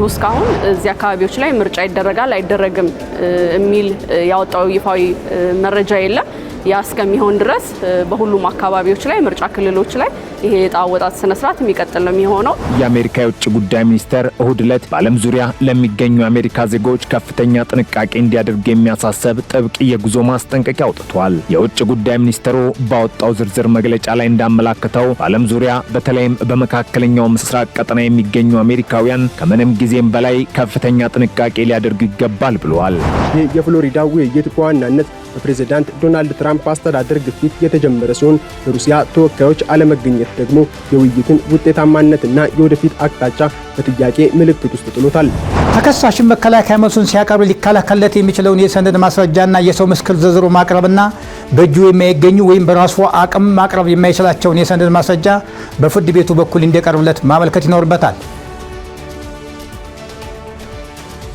እስካሁን እዚህ አካባቢዎች ላይ ምርጫ ይደረጋል አይደረግም የሚል ያወጣው ይፋዊ መረጃ የለም። ያ እስከሚሆን ድረስ በሁሉም አካባቢዎች ላይ ምርጫ ክልሎች ላይ ይሄ የዕጣ አወጣጥ ስነ ስርዓት የሚቀጥል ነው የሚሆነው። የአሜሪካ የውጭ ጉዳይ ሚኒስቴር እሁድ ዕለት በዓለም ዙሪያ ለሚገኙ የአሜሪካ ዜጎች ከፍተኛ ጥንቃቄ እንዲያደርጉ የሚያሳስብ ጥብቅ የጉዞ ማስጠንቀቂያ አውጥቷል። የውጭ ጉዳይ ሚኒስቴሩ ባወጣው ዝርዝር መግለጫ ላይ እንዳመላከተው በዓለም ዙሪያ በተለይም በመካከለኛው ምስራቅ ቀጠና የሚገኙ አሜሪካውያን ከምንም ጊዜም በላይ ከፍተኛ ጥንቃቄ ሊያደርጉ ይገባል ብለዋል። የፍሎሪዳ ውይይት በዋናነት በፕሬዝዳንት ዶናልድ ትራምፕ አስተዳደር ግፊት የተጀመረ ሲሆን የሩሲያ ተወካዮች አለመገኘት ደግሞ የውይይቱን ውጤታማነትና የወደፊት አቅጣጫ በጥያቄ ምልክት ውስጥ ጥሎታል። ተከሳሽም መከላከያ መልሱን ሲያቀርብ ሊከላከልለት የሚችለውን የሰነድ ማስረጃና የሰው ምስክር ዝርዝሩ ማቅረብና በእጁ የማይገኙ ወይም በራሱ አቅም ማቅረብ የማይችላቸውን የሰነድ ማስረጃ በፍርድ ቤቱ በኩል እንዲቀርብለት ማመልከት ይኖርበታል።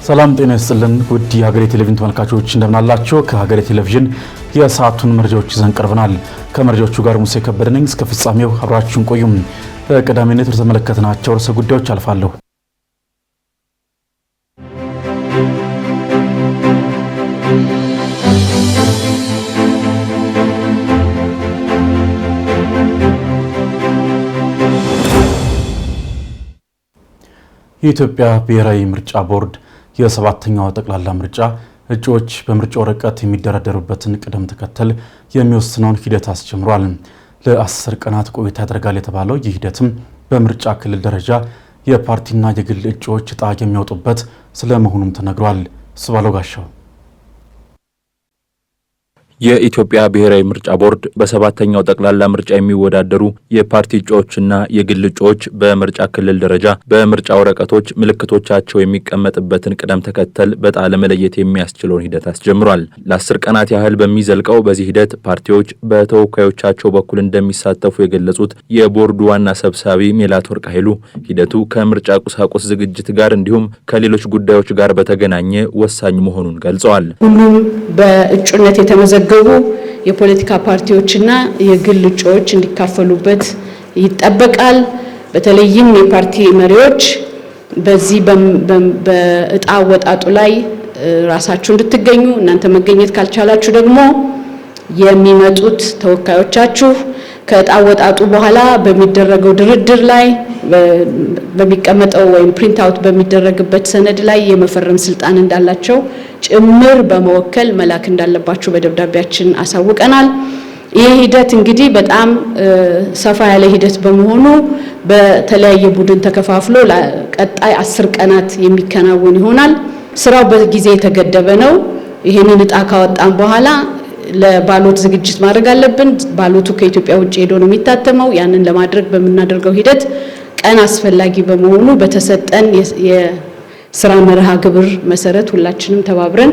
ሰላም ጤና ይስጥልን ውድ የሀገሬ ቴሌቪዥን ተመልካቾች እንደምናላችሁ። ከሀገሬ ቴሌቪዥን የሰዓቱን መረጃዎች ይዘን ቀርበናል። ከመረጃዎቹ ጋር ሙሴ ከበደ ነኝ። እስከ ፍጻሜው አብራችሁን ቆዩም። በቀዳሚነት የተመለከትናቸው ርዕሰ ጉዳዮች አልፋለሁ። የኢትዮጵያ ብሔራዊ ምርጫ ቦርድ የሰባተኛው ጠቅላላ ምርጫ እጩዎች በምርጫ ወረቀት የሚደረደሩበትን ቅደም ተከተል የሚወስነውን ሂደት አስጀምሯል። ለ10 ቀናት ቆይታ ያደርጋል የተባለው ይህ ሂደትም በምርጫ ክልል ደረጃ የፓርቲና የግል እጩዎች ዕጣ የሚያወጡበት ስለመሆኑም ተነግሯል። ስባለው ጋሻው የኢትዮጵያ ብሔራዊ ምርጫ ቦርድ በሰባተኛው ጠቅላላ ምርጫ የሚወዳደሩ የፓርቲ እጩዎችና የግል እጩዎች በምርጫ ክልል ደረጃ በምርጫ ወረቀቶች ምልክቶቻቸው የሚቀመጥበትን ቅደም ተከተል በዕጣ ለመለየት የሚያስችለውን ሂደት አስጀምሯል። ለ10 ቀናት ያህል በሚዘልቀው በዚህ ሂደት ፓርቲዎች በተወካዮቻቸው በኩል እንደሚሳተፉ የገለጹት የቦርዱ ዋና ሰብሳቢ ሜላትወርቅ ኃይሉ ሂደቱ ከምርጫ ቁሳቁስ ዝግጅት ጋር እንዲሁም ከሌሎች ጉዳዮች ጋር በተገናኘ ወሳኝ መሆኑን ገልጸዋል። ሁሉም በእጩነት የተመዘገቡ የፖለቲካ ፓርቲዎችና የግል እጩዎች እንዲካፈሉበት ይጠበቃል። በተለይም የፓርቲ መሪዎች በዚህ በዕጣ አወጣጡ ላይ ራሳችሁ እንድትገኙ፣ እናንተ መገኘት ካልቻላችሁ ደግሞ የሚመጡት ተወካዮቻችሁ ከዕጣ አወጣጡ በኋላ በሚደረገው ድርድር ላይ በሚቀመጠው ወይም ፕሪንት አውት በሚደረግበት ሰነድ ላይ የመፈረም ስልጣን እንዳላቸው ጭምር በመወከል መላክ እንዳለባቸው በደብዳቤያችን አሳውቀናል። ይህ ሂደት እንግዲህ በጣም ሰፋ ያለ ሂደት በመሆኑ በተለያየ ቡድን ተከፋፍሎ ለቀጣይ 10 ቀናት የሚከናወን ይሆናል። ስራው በጊዜ የተገደበ ነው። ይሄንን ዕጣ ካወጣን በኋላ ለባሎት ዝግጅት ማድረግ አለብን። ባሎቱ ከኢትዮጵያ ውጭ ሄዶ ነው የሚታተመው። ያንን ለማድረግ በምናደርገው ሂደት ቀን አስፈላጊ በመሆኑ በተሰጠን የስራ መርሃ ግብር መሰረት ሁላችንም ተባብረን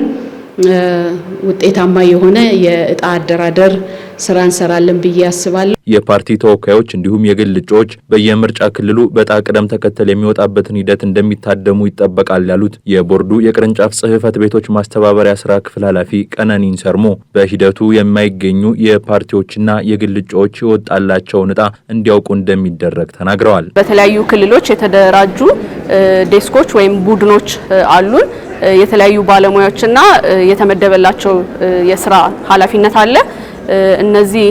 ውጤታማ የሆነ የዕጣ አደራደር ስራ እንሰራለን ብዬ አስባለሁ። የፓርቲ ተወካዮች እንዲሁም የግል እጩዎች በየምርጫ ክልሉ በዕጣ ቅደም ተከተል የሚወጣበትን ሂደት እንደሚታደሙ ይጠበቃል ያሉት የቦርዱ የቅርንጫፍ ጽሕፈት ቤቶች ማስተባበሪያ ስራ ክፍል ኃላፊ ቀነኒን ሰርሞ በሂደቱ የማይገኙ የፓርቲዎችና የግል እጩዎች የወጣላቸውን ዕጣ እንዲያውቁ እንደሚደረግ ተናግረዋል። በተለያዩ ክልሎች የተደራጁ ዴስኮች ወይም ቡድኖች አሉን። የተለያዩ ባለሙያዎችና የተመደበላቸው የስራ ኃላፊነት አለ። እነዚህ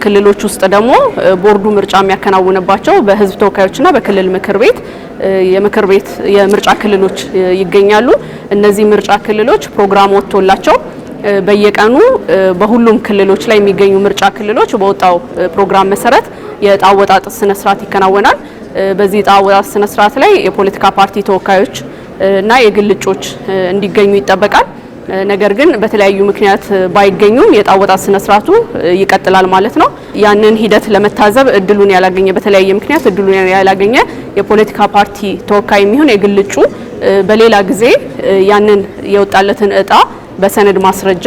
ክልሎች ውስጥ ደግሞ ቦርዱ ምርጫ የሚያከናውንባቸው በህዝብ ተወካዮችና በክልል ምክር ቤት የምርጫ ክልሎች ይገኛሉ። እነዚህ ምርጫ ክልሎች ፕሮግራም ወጥቶላቸው በየቀኑ በሁሉም ክልሎች ላይ የሚገኙ ምርጫ ክልሎች በወጣው ፕሮግራም መሰረት የዕጣ አወጣጥ ስነ ስርዓት ይከናወናል። በዚህ ዕጣ አወጣጥ ስነ ስርዓት ላይ የፖለቲካ ፓርቲ ተወካዮች እና የግል እጩዎች እንዲገኙ ይጠበቃል። ነገር ግን በተለያዩ ምክንያት ባይገኙም የዕጣ አወጣጥ ስነ ስርዓቱ ይቀጥላል ማለት ነው። ያንን ሂደት ለመታዘብ እድሉን ያላገኘ በተለያየ ምክንያት እድሉን ያላገኘ የፖለቲካ ፓርቲ ተወካይ የሚሆን የግል እጩ በሌላ ጊዜ ያንን የወጣለትን ዕጣ በሰነድ ማስረጃ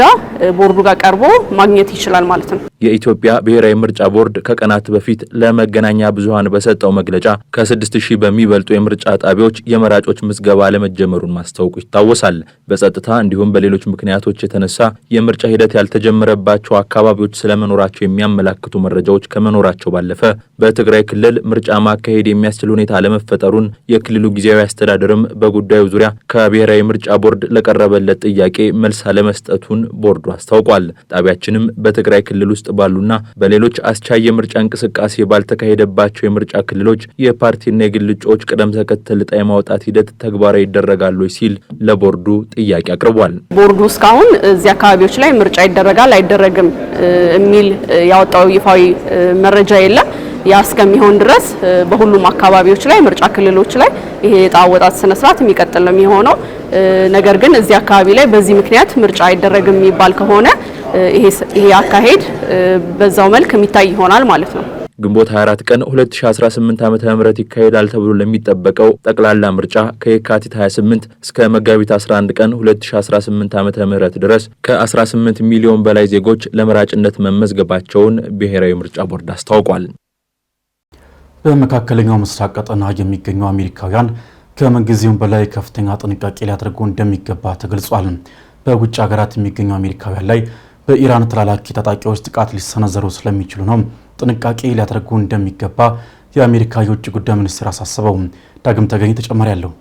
ቦርዱ ጋር ቀርቦ ማግኘት ይችላል ማለት ነው። የኢትዮጵያ ብሔራዊ ምርጫ ቦርድ ከቀናት በፊት ለመገናኛ ብዙሃን በሰጠው መግለጫ ከ6000 በሚበልጡ የምርጫ ጣቢያዎች የመራጮች ምዝገባ ለመጀመሩን ማስታወቁ ይታወሳል። በጸጥታ እንዲሁም በሌሎች ምክንያቶች የተነሳ የምርጫ ሂደት ያልተጀመረባቸው አካባቢዎች ስለመኖራቸው የሚያመላክቱ መረጃዎች ከመኖራቸው ባለፈ በትግራይ ክልል ምርጫ ማካሄድ የሚያስችል ሁኔታ ለመፈጠሩን የክልሉ ጊዜያዊ አስተዳደርም በጉዳዩ ዙሪያ ከብሔራዊ ምርጫ ቦርድ ለቀረበለት ጥያቄ መልስ አለመስጠቱን ቦርዱ አስታውቋል። ጣቢያችንም በትግራይ ክልል ውስጥ ባሉና በሌሎች አስቻይ የምርጫ እንቅስቃሴ ባልተካሄደባቸው የምርጫ ክልሎች የፓርቲና የግል እጩዎች ቅደም ተከተል ዕጣ የማውጣት ሂደት ተግባራዊ ይደረጋሉ ሲል ለቦርዱ ጥያቄ አቅርቧል። ቦርዱ እስካሁን እዚህ አካባቢዎች ላይ ምርጫ ይደረጋል አይደረግም የሚል ያወጣው ይፋዊ መረጃ የለም። ያ እስከሚሆን ድረስ በሁሉም አካባቢዎች ላይ ምርጫ ክልሎች ላይ ይሄ ዕጣ አወጣጥ ስነ ስርዓት የሚቀጥል ነው የሚሆነው። ነገር ግን እዚህ አካባቢ ላይ በዚህ ምክንያት ምርጫ አይደረግም የሚባል ከሆነ ይሄ አካሄድ በዛው መልክ የሚታይ ይሆናል ማለት ነው። ግንቦት 24 ቀን 2018 ዓ.ም ይካሄዳል ተብሎ ለሚጠበቀው ጠቅላላ ምርጫ ከየካቲት 28 እስከ መጋቢት 11 ቀን 2018 ዓ.ም ድረስ ከ18 ሚሊዮን በላይ ዜጎች ለመራጭነት መመዝገባቸውን ብሔራዊ ምርጫ ቦርድ አስታውቋል። በመካከለኛው ምስራቅ ቀጠና የሚገኙ አሜሪካውያን ከምንጊዜውም በላይ ከፍተኛ ጥንቃቄ ሊያደርጉ እንደሚገባ ተገልጿል። በውጭ ሀገራት የሚገኙ አሜሪካውያን ላይ በኢራን ተላላኪ ታጣቂዎች ጥቃት ሊሰነዘሩ ስለሚችሉ ነው ጥንቃቄ ሊያደርጉ እንደሚገባ የአሜሪካ የውጭ ጉዳይ ሚኒስቴር አሳሰበው። ዳግም ተገኝ ተጨማሪ ያለው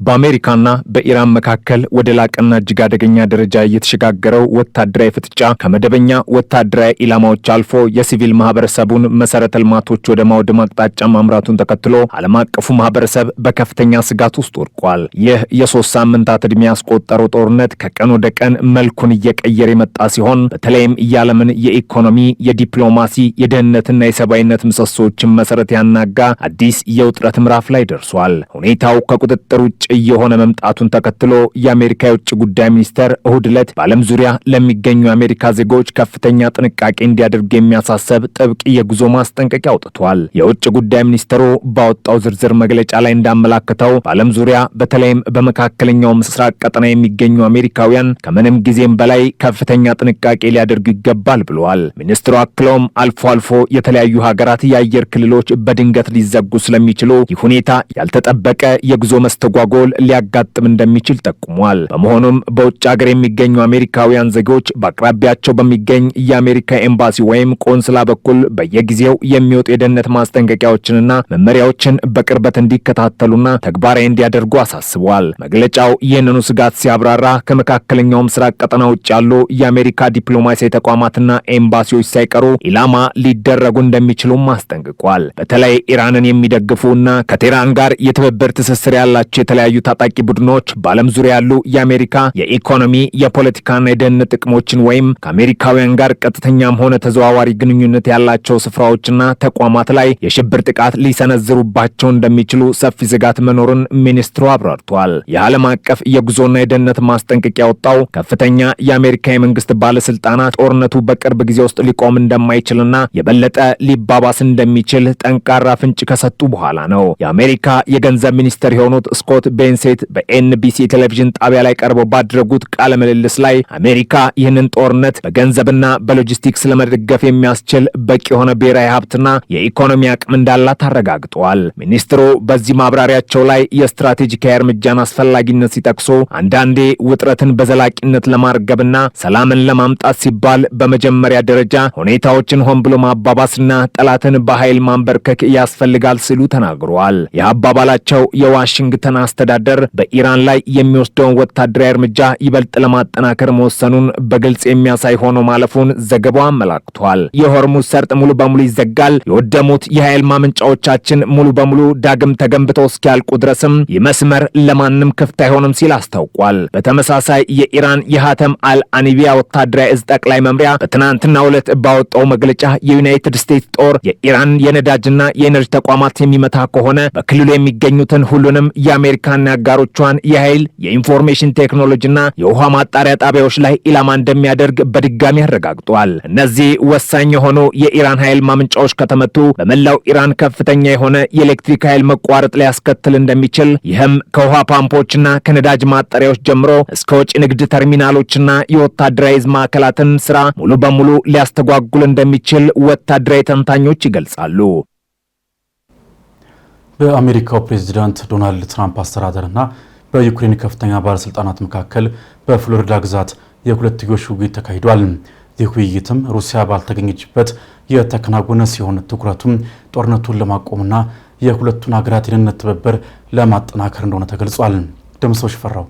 በአሜሪካና በኢራን መካከል ወደ ላቀና እጅግ አደገኛ ደረጃ እየተሸጋገረው ወታደራዊ ፍጥጫ ከመደበኛ ወታደራዊ ኢላማዎች አልፎ የሲቪል ማህበረሰቡን መሰረተ ልማቶች ወደ ማውደም አቅጣጫ ማምራቱን ተከትሎ ዓለም አቀፉ ማህበረሰብ በከፍተኛ ስጋት ውስጥ ወድቋል። ይህ የ3 ሳምንታት ዕድሜ ያስቆጠረው ጦርነት ከቀን ወደ ቀን መልኩን እየቀየረ የመጣ ሲሆን በተለይም የዓለምን የኢኮኖሚ፣ የዲፕሎማሲ፣ የደህንነትና የሰብአዊነት ምሰሶዎችን መሰረት ያናጋ አዲስ የውጥረት ምዕራፍ ላይ ደርሷል። ሁኔታው ከቁጥጥር ውጭ እየሆነ መምጣቱን ተከትሎ የአሜሪካ የውጭ ጉዳይ ሚኒስቴር እሁድ ዕለት በዓለም ዙሪያ ለሚገኙ የአሜሪካ ዜጎች ከፍተኛ ጥንቃቄ እንዲያደርጉ የሚያሳስብ ጥብቅ የጉዞ ማስጠንቀቂያ አውጥቷል። የውጭ ጉዳይ ሚኒስቴሩ ባወጣው ዝርዝር መግለጫ ላይ እንዳመላከተው በዓለም ዙሪያ በተለይም በመካከለኛው ምስራቅ ቀጠና የሚገኙ አሜሪካውያን ከምንም ጊዜም በላይ ከፍተኛ ጥንቃቄ ሊያደርጉ ይገባል ብለዋል። ሚኒስትሩ አክለውም አልፎ አልፎ የተለያዩ ሀገራት የአየር ክልሎች በድንገት ሊዘጉ ስለሚችሉ ይህ ሁኔታ ያልተጠበቀ የጉዞ መስተጓጎል ሊያጋጥም እንደሚችል ጠቁሟል። በመሆኑም በውጭ ሀገር የሚገኙ አሜሪካውያን ዜጎች በአቅራቢያቸው በሚገኝ የአሜሪካ ኤምባሲ ወይም ቆንስላ በኩል በየጊዜው የሚወጡ የደህንነት ማስጠንቀቂያዎችንና መመሪያዎችን በቅርበት እንዲከታተሉና ተግባራዊ እንዲያደርጉ አሳስቧል። መግለጫው ይህንኑ ስጋት ሲያብራራ ከመካከለኛው ምስራቅ ቀጠና ውጭ ያሉ የአሜሪካ ዲፕሎማሲያዊ ተቋማትና ኤምባሲዎች ሳይቀሩ ኢላማ ሊደረጉ እንደሚችሉም አስጠንቅቋል። በተለይ ኢራንን የሚደግፉና ከቴህራን ጋር የትብብር ትስስር ያላቸው የተለያዩ ታጣቂ ቡድኖች በዓለም ዙሪያ ያሉ የአሜሪካ የኢኮኖሚ የፖለቲካና የደህንነት ጥቅሞችን ወይም ከአሜሪካውያን ጋር ቀጥተኛም ሆነ ተዘዋዋሪ ግንኙነት ያላቸው ስፍራዎችና ተቋማት ላይ የሽብር ጥቃት ሊሰነዝሩባቸው እንደሚችሉ ሰፊ ስጋት መኖሩን ሚኒስትሩ አብራርቷል። የዓለም አቀፍ የጉዞና የደህንነት ማስጠንቀቂያ ያወጣው ከፍተኛ የአሜሪካ የመንግስት ባለስልጣናት ጦርነቱ በቅርብ ጊዜ ውስጥ ሊቆም እንደማይችልና የበለጠ ሊባባስ እንደሚችል ጠንካራ ፍንጭ ከሰጡ በኋላ ነው። የአሜሪካ የገንዘብ ሚኒስትር የሆኑት ስኮት ቤንሴት በኤንቢሲ ቴሌቪዥን ጣቢያ ላይ ቀርበው ባደረጉት ቃለ ምልልስ ላይ አሜሪካ ይህንን ጦርነት በገንዘብና በሎጂስቲክስ ለመደገፍ የሚያስችል በቂ የሆነ ብሔራዊ ሀብትና የኢኮኖሚ አቅም እንዳላት አረጋግጠዋል። ሚኒስትሩ በዚህ ማብራሪያቸው ላይ የስትራቴጂካዊ እርምጃን አስፈላጊነት ሲጠቅሱ አንዳንዴ ውጥረትን በዘላቂነት ለማርገብና ሰላምን ለማምጣት ሲባል በመጀመሪያ ደረጃ ሁኔታዎችን ሆን ብሎ ማባባስና ጠላትን በኃይል ማንበርከክ ያስፈልጋል ሲሉ ተናግረዋል። የአባባላቸው የዋሽንግተን አስተዳደር በኢራን ላይ የሚወስደውን ወታደራዊ እርምጃ ይበልጥ ለማጠናከር መወሰኑን በግልጽ የሚያሳይ ሆኖ ማለፉን ዘገባው አመላክቷል። የሆርሙዝ ሰርጥ ሙሉ በሙሉ ይዘጋል፣ የወደሙት የኃይል ማመንጫዎቻችን ሙሉ በሙሉ ዳግም ተገንብተው እስኪያልቁ ድረስም ይህ መስመር ለማንም ክፍት አይሆንም ሲል አስታውቋል። በተመሳሳይ የኢራን የሃተም አልአኒቢያ ወታደራዊ እዝ ጠቅላይ መምሪያ በትናንትናው ዕለት ባወጣው መግለጫ የዩናይትድ ስቴትስ ጦር የኢራን የነዳጅና የኤነርጂ ተቋማት የሚመታ ከሆነ በክልሉ የሚገኙትን ሁሉንም የአሜሪካ አሜሪካና አጋሮቿን የኃይል የኢንፎርሜሽን ቴክኖሎጂና የውሃ ማጣሪያ ጣቢያዎች ላይ ኢላማ እንደሚያደርግ በድጋሚ አረጋግጧል። እነዚህ ወሳኝ የሆኑ የኢራን ኃይል ማመንጫዎች ከተመቱ በመላው ኢራን ከፍተኛ የሆነ የኤሌክትሪክ ኃይል መቋረጥ ሊያስከትል እንደሚችል፣ ይህም ከውሃ ፓምፖችና ከነዳጅ ማጣሪያዎች ጀምሮ እስከ ወጪ ንግድ ተርሚናሎችና የወታደራዊ ማዕከላትን ስራ ሙሉ በሙሉ ሊያስተጓጉል እንደሚችል ወታደራዊ ተንታኞች ይገልጻሉ። በአሜሪካው ፕሬዝዳንት ዶናልድ ትራምፕ አስተዳደርና በዩክሬን ከፍተኛ ባለስልጣናት መካከል በፍሎሪዳ ግዛት የሁለትዮሽ ውይይት ተካሂዷል። ይህ ውይይትም ሩሲያ ባልተገኘችበት የተከናወነ ሲሆን ትኩረቱም ጦርነቱን ለማቆምና የሁለቱን ሀገራት የደህንነት ትብብር ለማጠናከር እንደሆነ ተገልጿል። ደምሰው ሽፈራው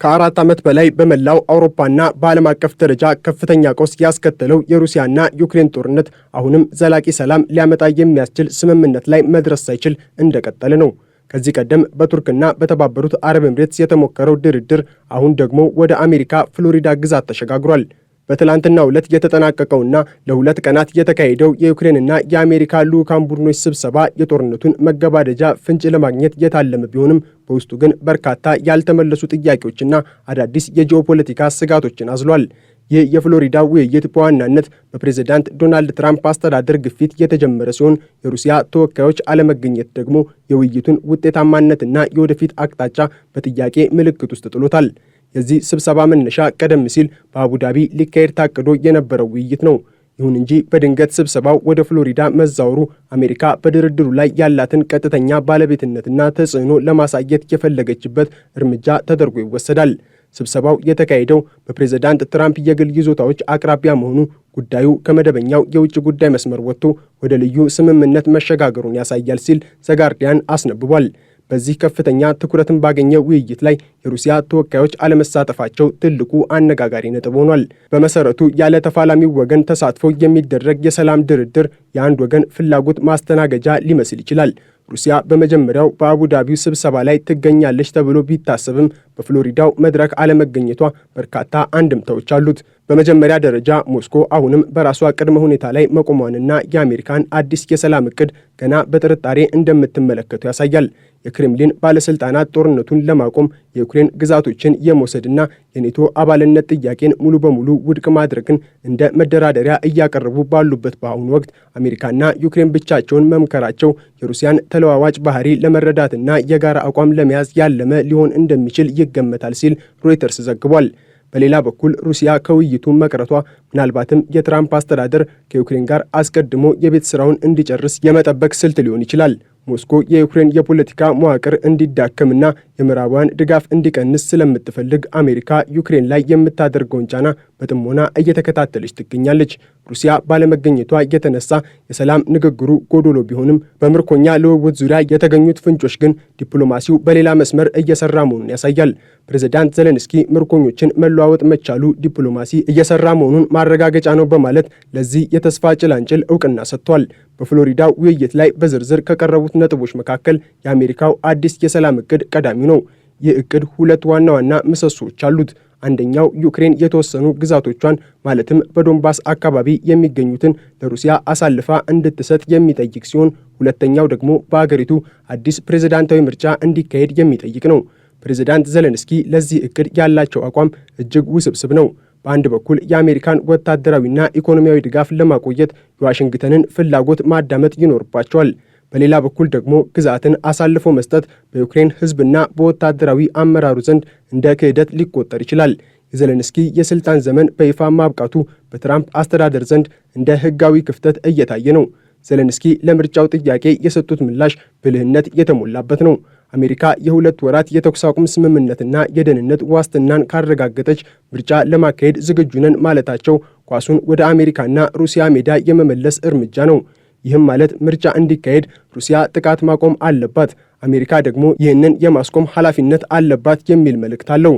ከ4 ዓመት በላይ በመላው አውሮፓና በዓለም አቀፍ ደረጃ ከፍተኛ ቀውስ ያስከተለው የሩሲያና ዩክሬን ጦርነት አሁንም ዘላቂ ሰላም ሊያመጣ የሚያስችል ስምምነት ላይ መድረስ ሳይችል እንደቀጠለ ነው። ከዚህ ቀደም በቱርክና በተባበሩት አረብ ኤምሬትስ የተሞከረው ድርድር አሁን ደግሞ ወደ አሜሪካ ፍሎሪዳ ግዛት ተሸጋግሯል። በትላንትናው ዕለት የተጠናቀቀውና ለ2 ቀናት የተካሄደው የዩክሬንና የአሜሪካ ልዑካን ቡድኖች ስብሰባ የጦርነቱን መገባደጃ ፍንጭ ለማግኘት የታለመ ቢሆንም በውስጡ ግን በርካታ ያልተመለሱ ጥያቄዎችና አዳዲስ የጂኦፖለቲካ ስጋቶችን አዝሏል። ይህ የፍሎሪዳ ውይይት በዋናነት በፕሬዝዳንት ዶናልድ ትራምፕ አስተዳደር ግፊት የተጀመረ ሲሆን የሩሲያ ተወካዮች አለመገኘት ደግሞ የውይይቱን ውጤታማነትና የወደፊት አቅጣጫ በጥያቄ ምልክት ውስጥ ጥሎታል። የዚህ ስብሰባ መነሻ ቀደም ሲል በአቡዳቢ ሊካሄድ ታቅዶ የነበረው ውይይት ነው። ይሁን እንጂ በድንገት ስብሰባው ወደ ፍሎሪዳ መዛወሩ አሜሪካ በድርድሩ ላይ ያላትን ቀጥተኛ ባለቤትነትና ተጽዕኖ ለማሳየት የፈለገችበት እርምጃ ተደርጎ ይወሰዳል። ስብሰባው የተካሄደው በፕሬዝዳንት ትራምፕ የግል ይዞታዎች አቅራቢያ መሆኑ ጉዳዩ ከመደበኛው የውጭ ጉዳይ መስመር ወጥቶ ወደ ልዩ ስምምነት መሸጋገሩን ያሳያል ሲል ዘጋርዲያን አስነብቧል። በዚህ ከፍተኛ ትኩረትን ባገኘ ውይይት ላይ የሩሲያ ተወካዮች አለመሳተፋቸው ትልቁ አነጋጋሪ ነጥብ ሆኗል። በመሰረቱ ያለ ተፋላሚው ወገን ተሳትፎ የሚደረግ የሰላም ድርድር የአንድ ወገን ፍላጎት ማስተናገጃ ሊመስል ይችላል። ሩሲያ በመጀመሪያው በአቡዳቢው ስብሰባ ላይ ትገኛለች ተብሎ ቢታሰብም በፍሎሪዳው መድረክ አለመገኘቷ በርካታ አንድምታዎች አሉት። በመጀመሪያ ደረጃ ሞስኮ አሁንም በራሷ ቅድመ ሁኔታ ላይ መቆሟንና የአሜሪካን አዲስ የሰላም እቅድ ገና በጥርጣሬ እንደምትመለከቱ ያሳያል። የክሬምሊን ባለስልጣናት ጦርነቱን ለማቆም የዩክሬን ግዛቶችን የመውሰድና የኔቶ አባልነት ጥያቄን ሙሉ በሙሉ ውድቅ ማድረግን እንደ መደራደሪያ እያቀረቡ ባሉበት በአሁኑ ወቅት አሜሪካና ዩክሬን ብቻቸውን መምከራቸው የሩሲያን ተለዋዋጭ ባህሪ ለመረዳትና የጋራ አቋም ለመያዝ ያለመ ሊሆን እንደሚችል ይገመታል ሲል ሮይተርስ ዘግቧል። በሌላ በኩል ሩሲያ ከውይይቱ መቅረቷ ምናልባትም የትራምፕ አስተዳደር ከዩክሬን ጋር አስቀድሞ የቤት ስራውን እንዲጨርስ የመጠበቅ ስልት ሊሆን ይችላል። ሞስኮ የዩክሬን የፖለቲካ መዋቅር እንዲዳከምና የምዕራባውያን ድጋፍ እንዲቀንስ ስለምትፈልግ አሜሪካ ዩክሬን ላይ የምታደርገውን ጫና በጥሞና እየተከታተለች ትገኛለች። ሩሲያ ባለመገኘቷ የተነሳ የሰላም ንግግሩ ጎዶሎ ቢሆንም በምርኮኛ ልውውጥ ዙሪያ የተገኙት ፍንጮች ግን ዲፕሎማሲው በሌላ መስመር እየሰራ መሆኑን ያሳያል። ፕሬዝዳንት ዘለንስኪ ምርኮኞችን መለዋወጥ መቻሉ ዲፕሎማሲ እየሰራ መሆኑን ማረጋገጫ ነው በማለት ለዚህ የተስፋ ጭላንጭል እውቅና ሰጥቷል። በፍሎሪዳ ውይይት ላይ በዝርዝር ከቀረቡት ነጥቦች መካከል የአሜሪካው አዲስ የሰላም እቅድ ቀዳሚው ነው። ይህ እቅድ 2 ዋና ዋና ምሰሶዎች አሉት። አንደኛው ዩክሬን የተወሰኑ ግዛቶቿን ማለትም በዶንባስ አካባቢ የሚገኙትን ለሩሲያ አሳልፋ እንድትሰጥ የሚጠይቅ ሲሆን፣ ሁለተኛው ደግሞ በአገሪቱ አዲስ ፕሬዝዳንታዊ ምርጫ እንዲካሄድ የሚጠይቅ ነው። ፕሬዝዳንት ዘለንስኪ ለዚህ እቅድ ያላቸው አቋም እጅግ ውስብስብ ነው። በአንድ በኩል የአሜሪካን ወታደራዊና ኢኮኖሚያዊ ድጋፍ ለማቆየት የዋሽንግተንን ፍላጎት ማዳመጥ ይኖርባቸዋል። በሌላ በኩል ደግሞ ግዛትን አሳልፎ መስጠት በዩክሬን ሕዝብና በወታደራዊ አመራሩ ዘንድ እንደ ክህደት ሊቆጠር ይችላል። የዘለንስኪ የስልጣን ዘመን በይፋ ማብቃቱ በትራምፕ አስተዳደር ዘንድ እንደ ሕጋዊ ክፍተት እየታየ ነው። ዘለንስኪ ለምርጫው ጥያቄ የሰጡት ምላሽ ብልህነት የተሞላበት ነው። አሜሪካ የ2 ወራት የተኩስ አቁም ስምምነትና የደህንነት ዋስትናን ካረጋገጠች ምርጫ ለማካሄድ ዝግጁ ነን ማለታቸው ኳሱን ወደ አሜሪካና ሩሲያ ሜዳ የመመለስ እርምጃ ነው። ይህም ማለት ምርጫ እንዲካሄድ ሩሲያ ጥቃት ማቆም አለባት፣ አሜሪካ ደግሞ ይህንን የማስቆም ኃላፊነት አለባት የሚል መልእክት አለው።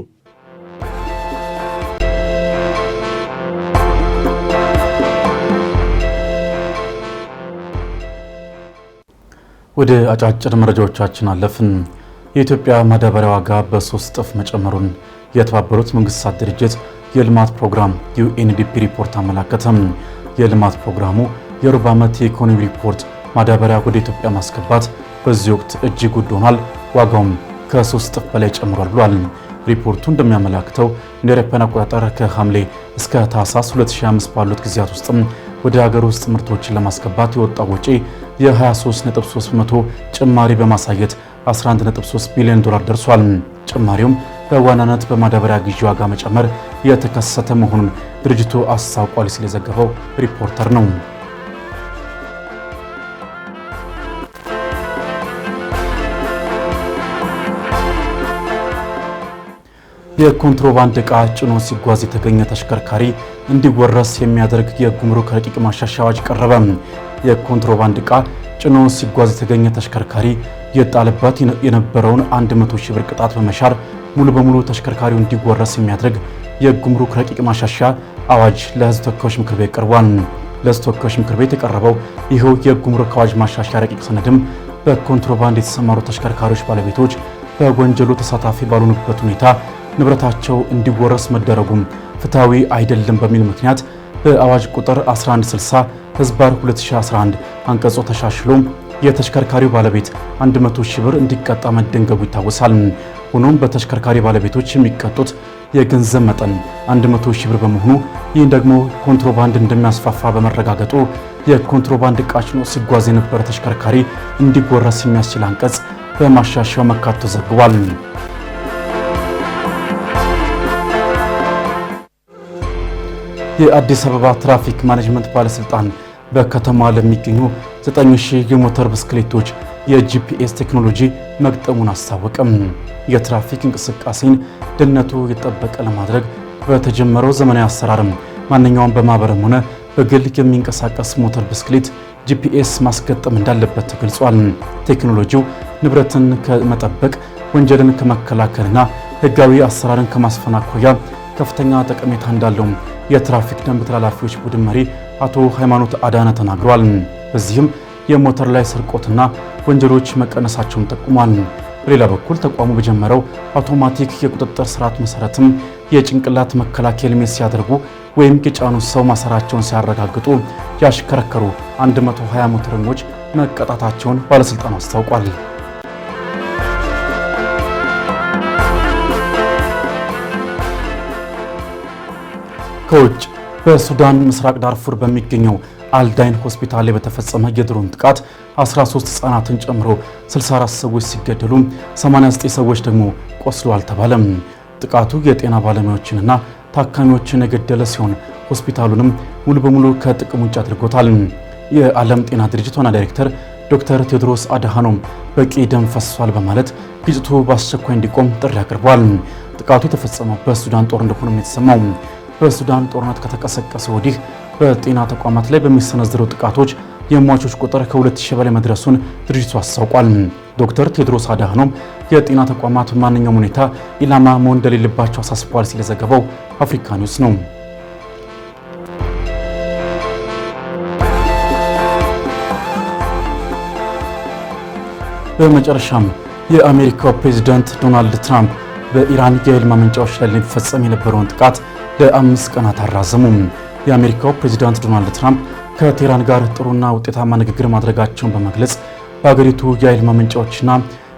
ወደ አጫጭር መረጃዎቻችን አለፍን። የኢትዮጵያ ማዳበሪያ ዋጋ በ3 እጥፍ መጨመሩን የተባበሩት መንግስታት ድርጅት የልማት ፕሮግራም ዩኤንዲፒ ሪፖርት አመላከተም። የልማት ፕሮግራሙ የሩብ ዓመት የኢኮኖሚ ሪፖርት ማዳበሪያ ወደ ኢትዮጵያ ማስገባት በዚህ ወቅት እጅግ ውድ ሆኗል፣ ዋጋውም ከ3 እጥፍ በላይ ጨምሯል ብሏል። ሪፖርቱ እንደሚያመላክተው እንደ አውሮፓውያን አቆጣጠር ከሐምሌ እስከ ታህሳስ 2005 ባሉት ጊዜያት ውስጥም ወደ ሀገር ውስጥ ምርቶችን ለማስገባት የወጣው ወጪ የ23.3% ጭማሪ በማሳየት 11.3 ቢሊዮን ዶላር ደርሷል። ጭማሪውም በዋናነት በማዳበሪያ ግዢ ዋጋ መጨመር የተከሰተ መሆኑን ድርጅቱ አስታውቋል ሲል የዘገበው ሪፖርተር ነው። የኮንትሮባንድ ዕቃ ጭኖ ሲጓዝ የተገኘ ተሽከርካሪ እንዲወረስ የሚያደርግ የጉምሩክ ረቂቅ ማሻሻያ አዋጅ ቀረበ። የኮንትሮባንድ ዕቃ ጭኖ ሲጓዝ የተገኘ ተሽከርካሪ የጣለበት የነበረውን 100 ሺህ ብር ቅጣት በመሻር ሙሉ በሙሉ ተሽከርካሪው እንዲወረስ የሚያደርግ የጉምሩክ ረቂቅ ማሻሻያ አዋጅ ለሕዝብ ተወካዮች ምክር ቤት ቀርቧል። ለሕዝብ ተወካዮች ምክር ቤት የቀረበው ይኸው የጉምሩክ አዋጅ ማሻሻያ ረቂቅ ሰነድም በኮንትሮባንድ የተሰማሩ ተሽከርካሪዎች ባለቤቶች በወንጀሉ ተሳታፊ ባልሆኑበት ሁኔታ ንብረታቸው እንዲወረስ መደረጉም ፍትሐዊ አይደለም በሚል ምክንያት በአዋጅ ቁጥር 1160 ህዝባር 2011 አንቀጾ ተሻሽሎ የተሽከርካሪው ባለቤት 100 ሺህ ብር እንዲቀጣ መደንገጉ ይታወሳል። ሆኖም በተሽከርካሪ ባለቤቶች የሚቀጡት የገንዘብ መጠን 100 ሺህ ብር በመሆኑ ይህን ደግሞ ኮንትሮባንድ እንደሚያስፋፋ በመረጋገጡ የኮንትሮባንድ ዕቃ ጭኖ ሲጓዝ የነበረ ተሽከርካሪ እንዲወረስ የሚያስችል አንቀጽ በማሻሻያው መካተቱ ተዘግቧል። የአዲስ አበባ ትራፊክ ማኔጅመንት ባለስልጣን በከተማ ለሚገኙ 9000 የሞተር ብስክሌቶች የጂፒኤስ ቴክኖሎጂ መግጠሙን አስታወቀም። የትራፊክ እንቅስቃሴን ደህንነቱ የተጠበቀ ለማድረግ በተጀመረው ዘመናዊ አሰራርም ማንኛውም በማህበርም ሆነ በግል የሚንቀሳቀስ ሞተር ብስክሌት ጂፒኤስ ማስገጠም እንዳለበት ተገልጿል። ቴክኖሎጂው ንብረትን ከመጠበቅ ወንጀልን ከመከላከልና ህጋዊ አሰራርን ከማስፈን አኳያ ከፍተኛ ጠቀሜታ እንዳለው የትራፊክ ደንብ ተላላፊዎች ቡድን መሪ አቶ ሃይማኖት አዳነ ተናግረዋል። በዚህም የሞተር ላይ ስርቆትና ወንጀሎች መቀነሳቸውን ጠቁሟል። በሌላ በኩል ተቋሙ በጀመረው አውቶማቲክ የቁጥጥር ስርዓት መሰረትም የጭንቅላት መከላከያ ሄልሜት ሲያደርጉ ወይም የጫኑ ሰው ማሰራቸውን ሲያረጋግጡ ያሽከረከሩ 120 ሞተረኞች መቀጣታቸውን ባለስልጣኑ አስታውቋል። ከውጭ በሱዳን ምስራቅ ዳርፉር በሚገኘው አልዳይን ሆስፒታል ላይ በተፈጸመ የድሮን ጥቃት 13 ህጻናትን ጨምሮ 64 ሰዎች ሲገደሉ 89 ሰዎች ደግሞ ቆስለዋል ተባለም። ጥቃቱ የጤና ባለሙያዎችንና ታካሚዎችን የገደለ ሲሆን ሆስፒታሉንም ሙሉ በሙሉ ከጥቅም ውጭ አድርጎታል። የዓለም ጤና ድርጅት ዋና ዳይሬክተር ዶክተር ቴድሮስ አድሃኖም በቂ ደም ፈሷል በማለት ግጭቱ በአስቸኳይ እንዲቆም ጥሪ አቅርበዋል። ጥቃቱ የተፈጸመው በሱዳን ጦር እንደሆነ የተሰማው በሱዳን ጦርነት ከተቀሰቀሰ ወዲህ በጤና ተቋማት ላይ በሚሰነዘሩ ጥቃቶች የሟቾች ቁጥር ከ2000 በላይ መድረሱን ድርጅቱ አስታውቋል። ዶክተር ቴድሮስ አድሃኖም የጤና ተቋማት ማንኛውም ሁኔታ ኢላማ መሆን እንደሌለባቸው አሳስበዋል ሲል የዘገበው አፍሪካ ኒውስ ነው። በመጨረሻም የአሜሪካው ፕሬዝዳንት ዶናልድ ትራምፕ በኢራን የኃይል ማመንጫዎች ላይ ሊፈጸም የነበረውን ጥቃት ለ5 ቀናት አራዘሙም። የአሜሪካው ፕሬዝዳንት ዶናልድ ትራምፕ ከቴህራን ጋር ጥሩና ውጤታማ ንግግር ማድረጋቸውን በመግለጽ በሀገሪቱ የኃይል ማመንጫዎችና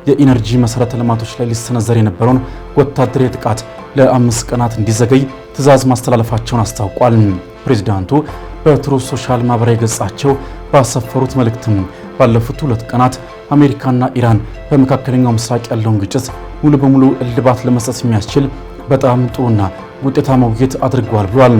የኢነርጂ መሰረተ ልማቶች ላይ ሊሰነዘር የነበረውን ወታደራዊ ጥቃት ለ5 ቀናት እንዲዘገይ ትዕዛዝ ማስተላለፋቸውን አስታውቋል። ፕሬዝዳንቱ በትሩዝ ሶሻል ማህበራዊ ገጻቸው ባሰፈሩት መልእክትም ባለፉት 2 ቀናት አሜሪካና ኢራን በመካከለኛው ምስራቅ ያለውን ግጭት ሙሉ በሙሉ እልባት ለመስጠት የሚያስችል በጣም ጥሩና ውጤታማ ውይይት አድርገዋል ብሏል።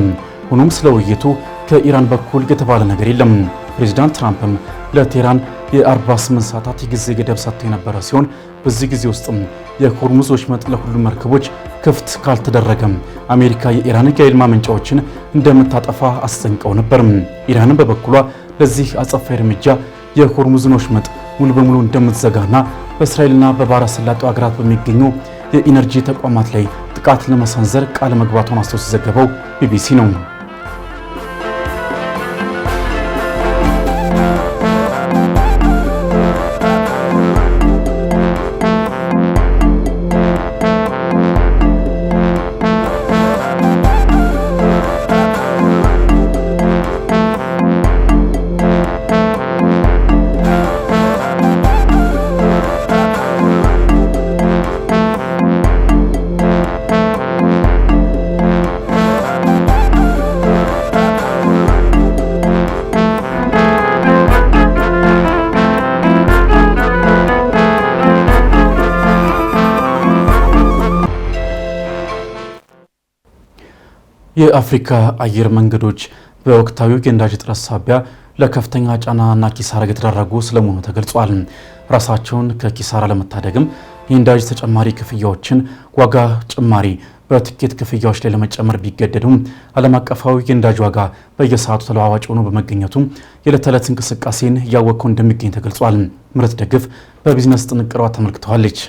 ሆኖም ስለ ውይይቱ ከኢራን በኩል የተባለ ነገር የለም። ፕሬዝዳንት ትራምፕም ለቴህራን የ48 ሰዓታት የጊዜ ገደብ ሰጥተው የነበረ ሲሆን በዚህ ጊዜ ውስጥም የሆርሙዝ ወሽመጥ ለሁሉም መርከቦች ክፍት ካልተደረገም አሜሪካ የኢራን የኃይል ማመንጫዎችን እንደምታጠፋ አስጠንቀው ነበር። ኢራንም በበኩሏ ለዚህ አጸፋዊ እርምጃ የሆርሙዝን ወሽመጥ ሙሉ በሙሉ እንደምትዘጋና በእስራኤልና በባህረ ሰላጤው ሀገራት በሚገኙ የኢነርጂ ተቋማት ላይ ጥቃት ለመሰንዘር ቃል መግባቷን አስተውስ ዘገበው ቢቢሲ ነው። የአፍሪካ አየር መንገዶች በወቅታዊ የነዳጅ እጥረት ሳቢያ ለከፍተኛ ጫናና ኪሳራ የተዳረጉ ስለመሆኑ ተገልጿል። ራሳቸውን ከኪሳራ ለመታደግም የነዳጅ ተጨማሪ ክፍያዎችን ዋጋ ጭማሪ በትኬት ክፍያዎች ላይ ለመጨመር ቢገደዱም ዓለም አቀፋዊ የነዳጅ ዋጋ በየሰዓቱ ተለዋዋጭ ሆኖ በመገኘቱ የዕለት ተዕለት እንቅስቃሴን እያወከው እንደሚገኝ ተገልጿል። ምረት ደግፍ በቢዝነስ ጥንቅሯ ተመልክተዋለች።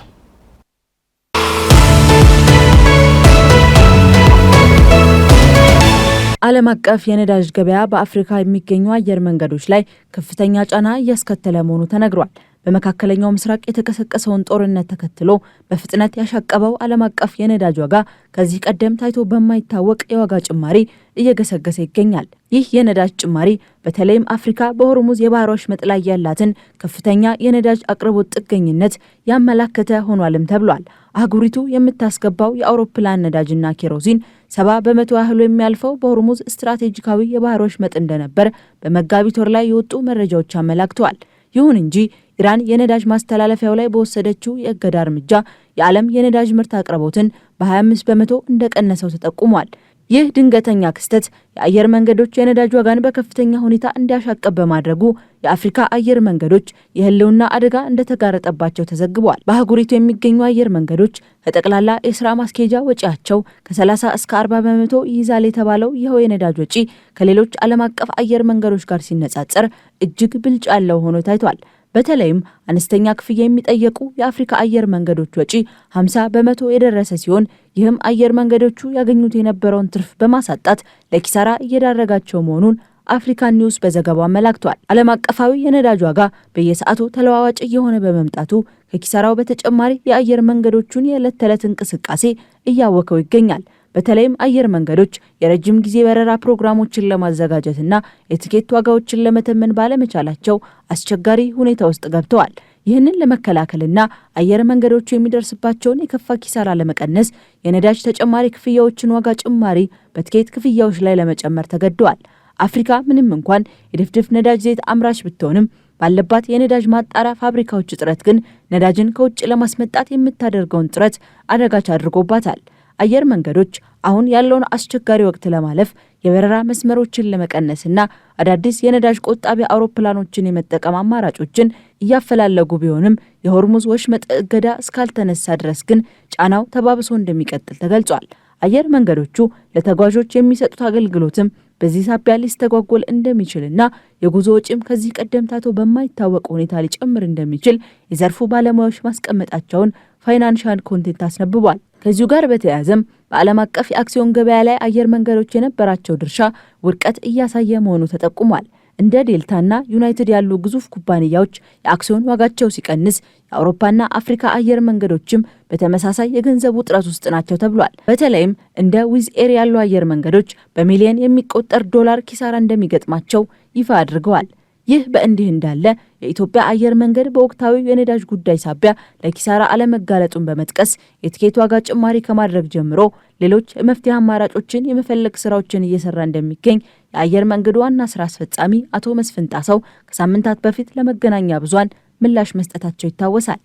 ዓለም አቀፍ የነዳጅ ገበያ በአፍሪካ የሚገኙ አየር መንገዶች ላይ ከፍተኛ ጫና እያስከተለ መሆኑ ተነግሯል። በመካከለኛው ምስራቅ የተቀሰቀሰውን ጦርነት ተከትሎ በፍጥነት ያሻቀበው ዓለም አቀፍ የነዳጅ ዋጋ ከዚህ ቀደም ታይቶ በማይታወቅ የዋጋ ጭማሪ እየገሰገሰ ይገኛል። ይህ የነዳጅ ጭማሪ በተለይም አፍሪካ በሆርሙዝ የባህር ወሽመጥ ላይ ያላትን ከፍተኛ የነዳጅ አቅርቦት ጥገኝነት ያመላከተ ሆኗልም ተብሏል። አህጉሪቱ የምታስገባው የአውሮፕላን ነዳጅና ኬሮዚን 70% ያህሉ የሚያልፈው በሆርሙዝ ስትራቴጂካዊ የባህር ወሽመጥ እንደነበር በመጋቢት ወር ላይ የወጡ መረጃዎች አመላክተዋል። ይሁን እንጂ ኢራን የነዳጅ ማስተላለፊያው ላይ በወሰደችው የእገዳ እርምጃ የዓለም የነዳጅ ምርት አቅርቦትን በ25% እንደቀነሰው ተጠቁሟል። ይህ ድንገተኛ ክስተት የአየር መንገዶች የነዳጅ ዋጋን በከፍተኛ ሁኔታ እንዲያሻቅብ በማድረጉ የአፍሪካ አየር መንገዶች የህልውና አደጋ እንደተጋረጠባቸው ተዘግቧል። በአህጉሪቱ የሚገኙ አየር መንገዶች ከጠቅላላ የስራ ማስኬጃ ወጪያቸው ከ30 እስከ 40% ይይዛል የተባለው ይኸው የነዳጅ ወጪ ከሌሎች ዓለም አቀፍ አየር መንገዶች ጋር ሲነጻጸር እጅግ ብልጫ ያለው ሆኖ ታይቷል። በተለይም አነስተኛ ክፍያ የሚጠየቁ የአፍሪካ አየር መንገዶች ወጪ 50% የደረሰ ሲሆን ይህም አየር መንገዶቹ ያገኙት የነበረውን ትርፍ በማሳጣት ለኪሳራ እየዳረጋቸው መሆኑን አፍሪካን ኒውስ በዘገባው አመላክቷል። ዓለም አቀፋዊ የነዳጅ ዋጋ በየሰዓቱ ተለዋዋጭ እየሆነ በመምጣቱ ከኪሳራው በተጨማሪ የአየር መንገዶቹን የዕለት ተዕለት እንቅስቃሴ እያወከው ይገኛል። በተለይም አየር መንገዶች የረጅም ጊዜ በረራ ፕሮግራሞችን ለማዘጋጀትና የትኬት ዋጋዎችን ለመተመን ባለመቻላቸው አስቸጋሪ ሁኔታ ውስጥ ገብተዋል። ይህንን ለመከላከልና አየር መንገዶቹ የሚደርስባቸውን የከፋ ኪሳራ ለመቀነስ የነዳጅ ተጨማሪ ክፍያዎችን ዋጋ ጭማሪ በትኬት ክፍያዎች ላይ ለመጨመር ተገደዋል። አፍሪካ ምንም እንኳን የድፍድፍ ነዳጅ ዘይት አምራች ብትሆንም ባለባት የነዳጅ ማጣሪያ ፋብሪካዎች እጥረት ግን ነዳጅን ከውጭ ለማስመጣት የምታደርገውን ጥረት አዳጋች አድርጎባታል። አየር መንገዶች አሁን ያለውን አስቸጋሪ ወቅት ለማለፍ የበረራ መስመሮችን ለመቀነስና አዳዲስ የነዳጅ ቆጣቢ አውሮፕላኖችን የመጠቀም አማራጮችን እያፈላለጉ ቢሆንም የሆርሙዝ ወሽመጥ እገዳ እስካልተነሳ ድረስ ግን ጫናው ተባብሶ እንደሚቀጥል ተገልጿል። አየር መንገዶቹ ለተጓዦች የሚሰጡት አገልግሎትም በዚህ ሳቢያ ሊስተጓጎል እንደሚችልና የጉዞ ወጪም ከዚህ ቀደም ታይቶ በማይታወቅ ሁኔታ ሊጨምር እንደሚችል የዘርፉ ባለሙያዎች ማስቀመጣቸውን ፋይናንሻል ኮንቴንት አስነብቧል። ከዚሁ ጋር በተያያዘም በዓለም አቀፍ የአክሲዮን ገበያ ላይ አየር መንገዶች የነበራቸው ድርሻ ውድቀት እያሳየ መሆኑ ተጠቁሟል። እንደ ዴልታና ዩናይትድ ያሉ ግዙፍ ኩባንያዎች የአክሲዮን ዋጋቸው ሲቀንስ የአውሮፓና አፍሪካ አየር መንገዶችም በተመሳሳይ የገንዘብ ውጥረት ውስጥ ናቸው ተብሏል። በተለይም እንደ ዊዝ ኤር ያሉ አየር መንገዶች በሚሊዮን የሚቆጠር ዶላር ኪሳራ እንደሚገጥማቸው ይፋ አድርገዋል። ይህ በእንዲህ እንዳለ የኢትዮጵያ አየር መንገድ በወቅታዊ የነዳጅ ጉዳይ ሳቢያ ለኪሳራ አለመጋለጡን በመጥቀስ የትኬት ዋጋ ጭማሪ ከማድረግ ጀምሮ ሌሎች የመፍትሄ አማራጮችን የመፈለግ ስራዎችን እየሰራ እንደሚገኝ የአየር መንገዱ ዋና ስራ አስፈጻሚ አቶ መስፍን ጣሰው ከሳምንታት በፊት ለመገናኛ ብዙሃን ምላሽ መስጠታቸው ይታወሳል።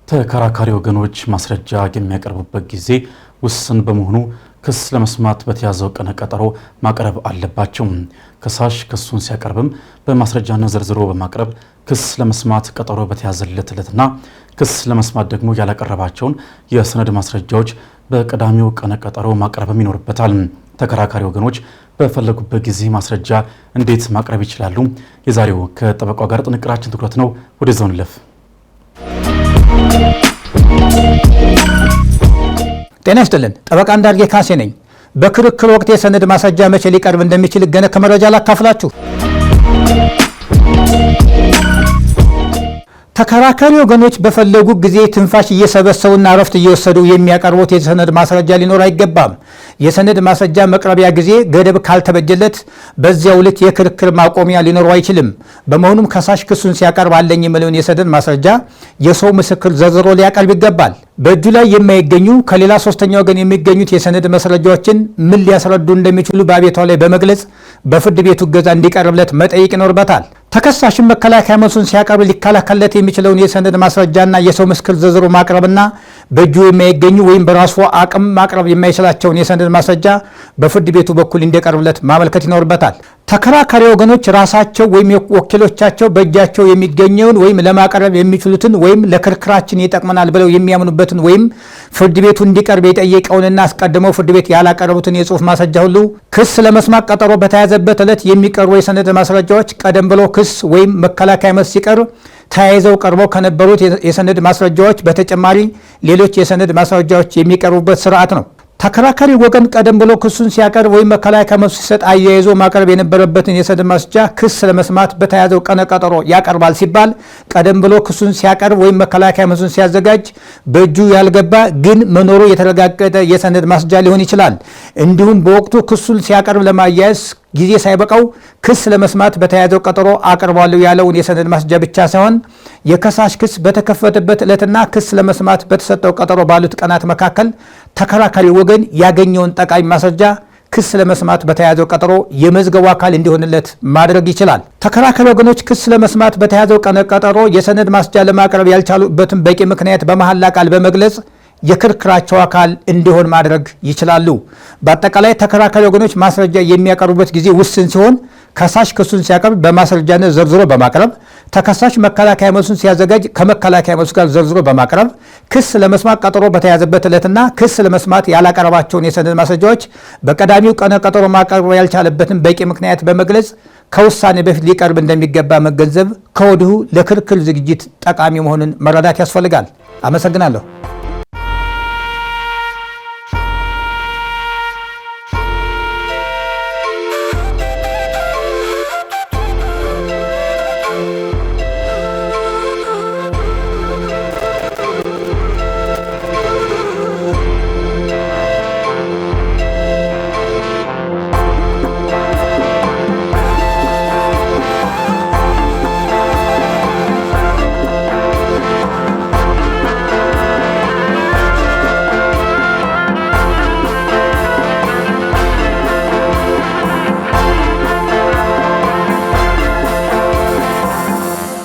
ተከራካሪ ወገኖች ማስረጃ የሚያቀርቡበት ጊዜ ውስን በመሆኑ ክስ ለመስማት በተያዘው ቀነ ቀጠሮ ማቅረብ አለባቸው። ከሳሽ ክሱን ሲያቀርብም በማስረጃነት ዘርዝሮ በማቅረብ ክስ ለመስማት ቀጠሮ በተያዘለት ዕለትና ክስ ለመስማት ደግሞ ያላቀረባቸውን የሰነድ ማስረጃዎች በቀዳሚው ቀነ ቀጠሮ ማቅረብም ይኖርበታል። ተከራካሪ ወገኖች በፈለጉበት ጊዜ ማስረጃ እንዴት ማቅረብ ይችላሉ? የዛሬው ከጠበቃው ጋር ጥንቅራችን ትኩረት ነው። ወደዛው እንለፍ። ጤና ይስጥልን። ጠበቃ እንዳርጌ ካሴ ነኝ። በክርክር ወቅት የሰነድ ማስረጃ መቼ ሊቀርብ እንደሚችል ገነ ከመረጃ ላካፍላችሁ። ተከራካሪ ወገኖች በፈለጉ ጊዜ ትንፋሽ እየሰበሰቡና እረፍት እየወሰዱ የሚያቀርቡት የሰነድ ማስረጃ ሊኖር አይገባም። የሰነድ ማስረጃ መቅረቢያ ጊዜ ገደብ ካልተበጀለት በዚያው ዕለት የክርክር ማቆሚያ ሊኖረው አይችልም። በመሆኑም ከሳሽ ክሱን ሲያቀርብ አለኝ የሚለውን የሰነድ ማስረጃ የሰው ምስክር ዘርዝሮ ሊያቀርብ ይገባል። በእጁ ላይ የማይገኙ ከሌላ ሶስተኛ ወገን የሚገኙት የሰነድ ማስረጃዎችን ምን ሊያስረዱ እንደሚችሉ በአቤቷ ላይ በመግለጽ በፍርድ ቤቱ እገዛ እንዲቀርብለት መጠየቅ ይኖርበታል። ተከሳሽም መከላከያ መልሱን ሲያቀርብ ሊከላከልለት የሚችለውን የሰነድ ማስረጃና የሰው ምስክር ዝርዝሩ ማቅረብና በእጁ የማይገኙ ወይም በራሱ አቅም ማቅረብ የማይችላቸውን የሰነድ ማስረጃ በፍርድ ቤቱ በኩል እንዲቀርብለት ማመልከት ይኖርበታል። ተከራካሪ ወገኖች ራሳቸው ወይም ወኪሎቻቸው በእጃቸው የሚገኘውን ወይም ለማቅረብ የሚችሉትን ወይም ለክርክራችን ይጠቅመናል ብለው የሚያምኑበትን ወይም ፍርድ ቤቱ እንዲቀርብ የጠየቀውንና አስቀድመው ፍርድ ቤት ያላቀረቡትን የጽሁፍ ማስረጃ ሁሉ ክስ ለመስማት ቀጠሮ በተያዘበት ዕለት የሚቀርቡ የሰነድ ማስረጃዎች ቀደም ብሎ ክስ ወይም መከላከያ መልስ ሲቀርብ ተያይዘው ቀርበው ከነበሩት የሰነድ ማስረጃዎች በተጨማሪ ሌሎች የሰነድ ማስረጃዎች የሚቀርቡበት ስርዓት ነው። ተከራካሪ ወገን ቀደም ብሎ ክሱን ሲያቀርብ ወይም መከላከያ መልስ ሲሰጥ አያይዞ ማቅረብ የነበረበትን የሰነድ ማስረጃ ክስ ለመስማት በተያዘው ቀነ ቀጠሮ ያቀርባል ሲባል ቀደም ብሎ ክሱን ሲያቀርብ ወይም መከላከያ መልሱን ሲያዘጋጅ በእጁ ያልገባ ግን መኖሩ የተረጋገጠ የሰነድ ማስረጃ ሊሆን ይችላል። እንዲሁም በወቅቱ ክሱን ሲያቀርብ ለማያያዝ ጊዜ ሳይበቃው ክስ ለመስማት በተያዘው ቀጠሮ አቀርባለሁ ያለውን የሰነድ ማስረጃ ብቻ ሳይሆን የከሳሽ ክስ በተከፈተበት ዕለትና ክስ ለመስማት በተሰጠው ቀጠሮ ባሉት ቀናት መካከል ተከራካሪ ወገን ያገኘውን ጠቃሚ ማስረጃ ክስ ለመስማት በተያዘው ቀጠሮ የመዝገቡ አካል እንዲሆንለት ማድረግ ይችላል። ተከራካሪ ወገኖች ክስ ለመስማት በተያዘው ቀነ ቀጠሮ የሰነድ ማስረጃ ለማቅረብ ያልቻሉበትን በቂ ምክንያት በመሐላ ቃል በመግለጽ የክርክራቸው አካል እንዲሆን ማድረግ ይችላሉ። በአጠቃላይ ተከራካሪ ወገኖች ማስረጃ የሚያቀርቡበት ጊዜ ውስን ሲሆን ከሳሽ ክሱን ሲያቀርብ በማስረጃነት ዘርዝሮ በማቅረብ ተከሳሽ መከላከያ መልሱን ሲያዘጋጅ ከመከላከያ መልሱ ጋር ዘርዝሮ በማቅረብ ክስ ለመስማት ቀጠሮ በተያዘበት ዕለትና ክስ ለመስማት ያላቀረባቸውን የሰነድ ማስረጃዎች በቀዳሚው ቀነ ቀጠሮ ማቅረብ ያልቻለበትን በቂ ምክንያት በመግለጽ ከውሳኔ በፊት ሊቀርብ እንደሚገባ መገንዘብ ከወዲሁ ለክርክር ዝግጅት ጠቃሚ መሆኑን መረዳት ያስፈልጋል። አመሰግናለሁ።